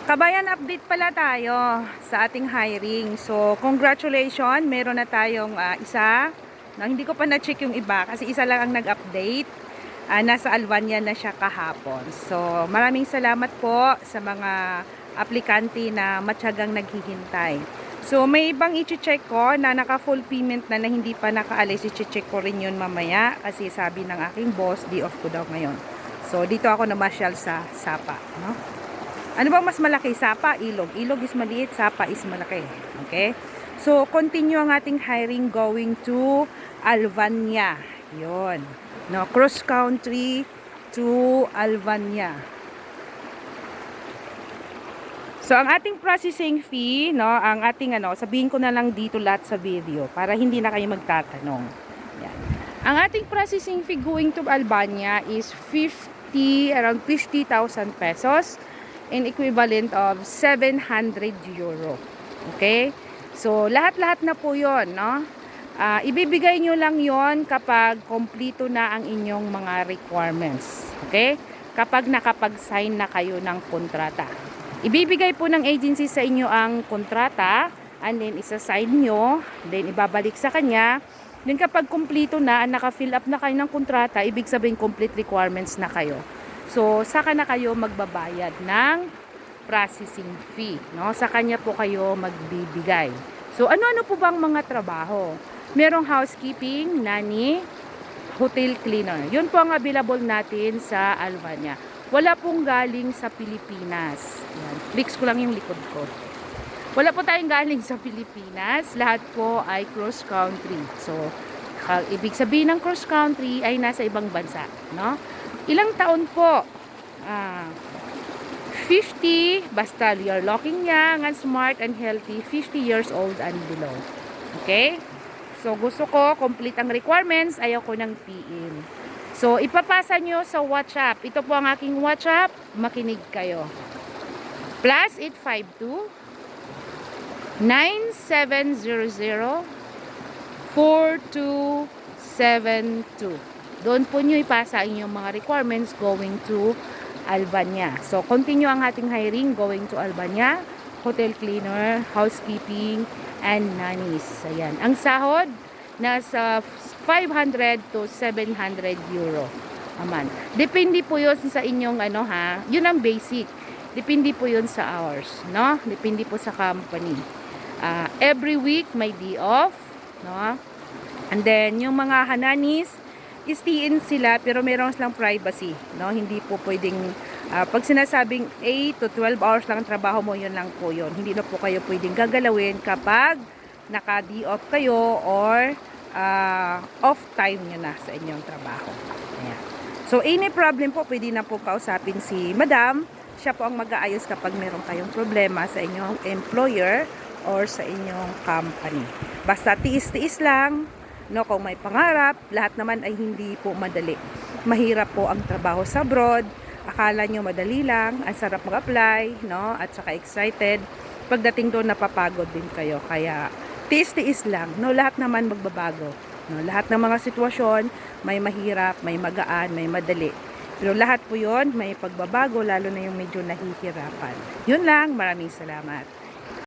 Kabayan, update pala tayo sa ating hiring. So, congratulations, meron na tayong isa. No, hindi ko pa na-check yung iba kasi isa lang ang nag-update. Nasa Albania na siya kahapon. So, maraming salamat po sa mga aplikante na matyagang naghihintay. So, may ibang i-check ko na naka-full payment na hindi pa nakaalis. I-check ko rin yun mamaya kasi sabi ng aking boss, day off ko daw ngayon. So, dito ako namasyal sa Sapa, no? Ano bang mas malaki? Sapa, Ilog. Ilog is maliit, Sapa is malaki. Okay? So, continue ang ating hiring going to Albania. Yun. No, cross country to Albania. So, ang ating processing fee, no, ang ating sabihin ko na lang dito lahat sa video para hindi na kayo magtatanong. Yan. Ang ating processing fee going to Albania is around 50,000 pesos. In equivalent of 700 euro. Okay? So, lahat-lahat na po yon, no? Ibibigay nyo lang yon kapag kompleto na ang inyong mga requirements. Okay? Kapag nakapag-sign na kayo ng kontrata. Ibibigay po ng agency sa inyo ang kontrata, and then isa-sign nyo, then ibabalik sa kanya. Then kapag kompleto na, naka-fill up na kayo ng kontrata, ibig sabihin complete requirements na kayo. So, saka na kayo magbabayad ng processing fee, no? Sa kanya po kayo magbibigay. So, ano-ano po bang mga trabaho? Merong housekeeping, nanny, hotel cleaner. Yun po ang available natin sa Albania. Wala pong galing sa Pilipinas. Yan. Flex ko lang yung likod ko. Wala po tayong galing sa Pilipinas. Lahat po ay cross country. So, ibig sabihin ng cross country ay nasa ibang bansa, no? Ilang taon po? 50, basta you're looking young and smart and healthy, 50 years old and below. Okay? So, gusto ko, complete ang requirements, ayaw ko ng PM. So, ipapasa nyo sa WhatsApp. Ito po ang aking WhatsApp, makinig kayo. +852 9700 4272. Doon po nyo ipasa inyong mga requirements going to Albania. So, continue ang ating hiring going to Albania. Hotel cleaner, housekeeping, and nannies. Ayan. Ang sahod, nasa 500 to 700 euro a month. Depende po yun sa inyong yun ang basic. Depende po yun sa hours, no? Depende po sa company. Every week, may day off, no? And then, yung mga hananis, stay-in sila pero meron silang privacy, no? Hindi po pwedeng pag sinasabing 8 to 12 hours lang ang trabaho mo, yun lang po yun. Hindi na po kayo pwedeng gagalawin kapag naka-day off kayo or off time nyo na sa inyong trabaho. Ayan. So, any problem po, pwede na po kausapin si Madam. Siya po ang mag-aayos kapag meron kayong problema sa inyong employer or sa inyong company. Basta tiis-tiis lang. No, kung may pangarap, lahat naman ay hindi po madali. Mahirap po ang trabaho sa abroad. Akala nyo madali lang, ang sarap mag-apply, no? At saka excited. Pagdating doon, napapagod din kayo. Kaya, tiis-tiis lang. No, lahat naman magbabago. No, lahat ng mga sitwasyon, may mahirap, may magaan, may madali. Pero lahat po yon may pagbabago, lalo na yung medyo nahihirapan. Yun lang, maraming salamat.